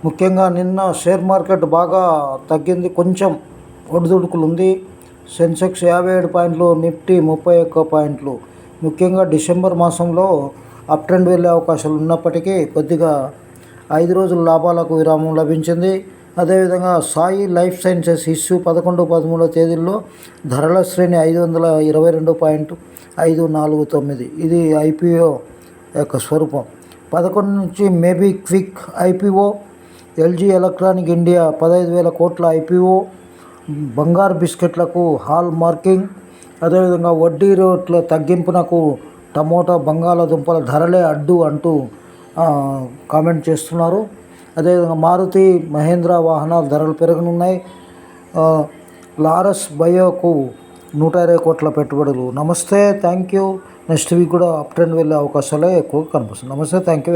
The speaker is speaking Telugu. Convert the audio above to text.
ముఖ్యంగా నిన్న షేర్ మార్కెట్ బాగా తగ్గింది, కొంచెం ఒడిదుడుకులు ఉంది. సెన్సెక్స్ 57 పాయింట్లు, నిఫ్టీ 31 పాయింట్లు. ముఖ్యంగా డిసెంబర్ మాసంలో అప్ ట్రెండ్ వెళ్ళే అవకాశాలు ఉన్నప్పటికీ కొద్దిగా 5 రోజుల లాభాలకు విరామం లభించింది. అదేవిధంగా సాయి లైఫ్ సైన్సెస్ ఇష్యూ 11, 13 తేదీల్లో ధరల శ్రేణి 522.549. ఇది ఐపీఓ యొక్క స్వరూపం. 11 నుంచి maybe quick IPO. LG electronic India 15,000 కోట్ల ఐపీఓ. బంగారు బిస్కెట్లకు హాల్ మార్కింగ్. అదేవిధంగా వడ్డీ రేట్ల తగ్గింపునకు టమోటా, బంగాళాదుంపల ధరలే అడ్డు అంటూ కామెంట్ చేస్తున్నారు. అదేవిధంగా మారుతి, మహేంద్ర వాహనాల ధరలు పెరగనున్నాయి. లారస్ బయోకు 120 కోట్ల పెట్టుబడులు. నమస్తే, థ్యాంక్ యూ. నెక్స్ట్ వీక్ కూడా అప్ ట్రెండ్ వెళ్ళే అవకాశాలే ఎక్కువగా కనిపిస్తుంది. నమస్తే, థ్యాంక్ యూ.